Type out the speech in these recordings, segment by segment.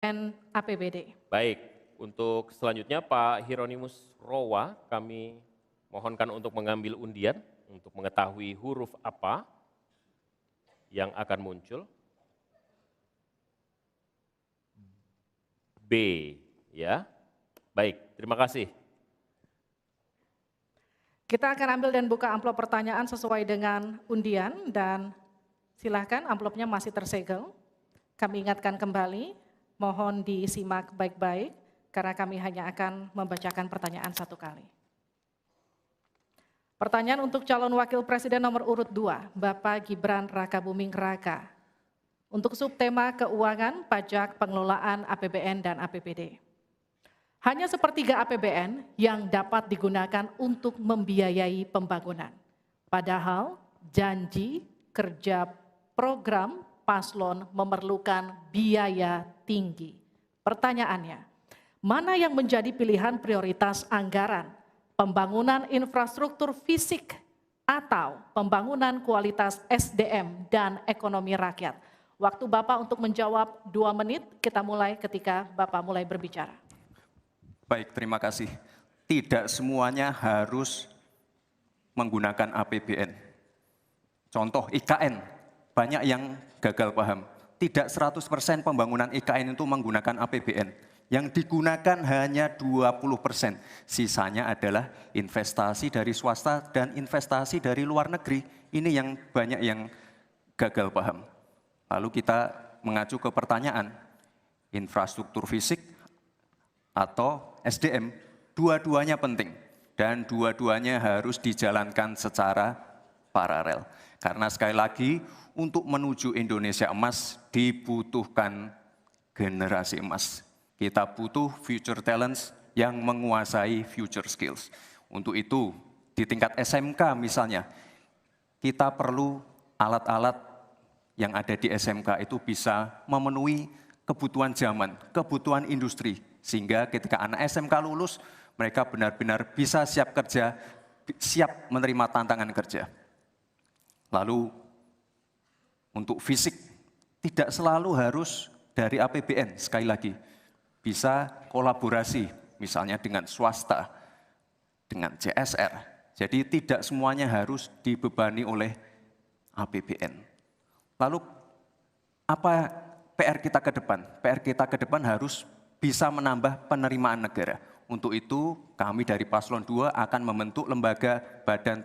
dan APBD. Baik, untuk selanjutnya Pak Hieronymus Rowa kami mohonkan untuk mengambil undian untuk mengetahui huruf apa yang akan muncul. B, ya. Baik, terima kasih. Kita akan ambil dan buka amplop pertanyaan sesuai dengan undian dan silakan amplopnya masih tersegel. Kami ingatkan kembali, mohon disimak baik-baik karena kami hanya akan membacakan pertanyaan satu kali. Pertanyaan untuk calon wakil presiden nomor urut 2, Bapak Gibran Rakabuming Raka. Untuk subtema keuangan, pajak, pengelolaan APBN dan APBD. Hanya sepertiga APBN yang dapat digunakan untuk membiayai pembangunan. Padahal janji kerja program paslon memerlukan biaya tinggi. Pertanyaannya, mana yang menjadi pilihan prioritas anggaran? Pembangunan infrastruktur fisik atau pembangunan kualitas SDM dan ekonomi rakyat? Waktu Bapak untuk menjawab 2 menit, kita mulai ketika Bapak mulai berbicara. Baik, terima kasih. Tidak semuanya harus menggunakan APBN. Contoh IKN, banyak yang gagal paham. Tidak 100% pembangunan IKN itu menggunakan APBN. Yang digunakan hanya 20%. Sisanya adalah investasi dari swasta dan investasi dari luar negeri. Ini yang banyak yang gagal paham. Lalu kita mengacu ke pertanyaan, infrastruktur fisik atau SDM, dua-duanya penting dan dua-duanya harus dijalankan secara paralel. Karena sekali lagi, untuk menuju Indonesia emas dibutuhkan generasi emas. Kita butuh future talents yang menguasai future skills. Untuk itu, di tingkat SMK misalnya, kita perlu alat-alat yang ada di SMK itu bisa memenuhi kebutuhan zaman, kebutuhan industri. Sehingga ketika anak SMK lulus, mereka benar-benar bisa siap kerja, siap menerima tantangan kerja. Lalu, untuk fisik, tidak selalu harus dari APBN, sekali lagi. Bisa kolaborasi, misalnya dengan swasta, dengan CSR. Jadi tidak semuanya harus dibebani oleh APBN. Lalu, apa PR kita ke depan? PR kita ke depan harus bisa menambah penerimaan negara. Untuk itu, kami dari Paslon 2 akan membentuk lembaga badan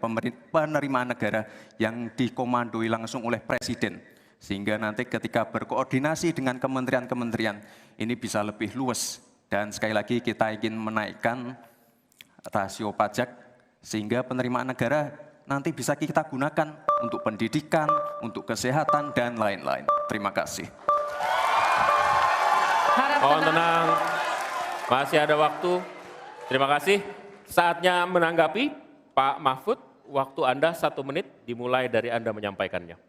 penerimaan negara yang dikomandoi langsung oleh Presiden. Sehingga nanti ketika berkoordinasi dengan kementerian-kementerian, ini bisa lebih luas. Dan sekali lagi kita ingin menaikkan rasio pajak, sehingga penerimaan negara nanti bisa kita gunakan untuk pendidikan, untuk kesehatan, dan lain-lain. Terima kasih. Mohon tenang, masih ada waktu. Terima kasih. Saatnya menanggapi Pak Mahfud, waktu Anda 1 menit dimulai dari Anda menyampaikannya.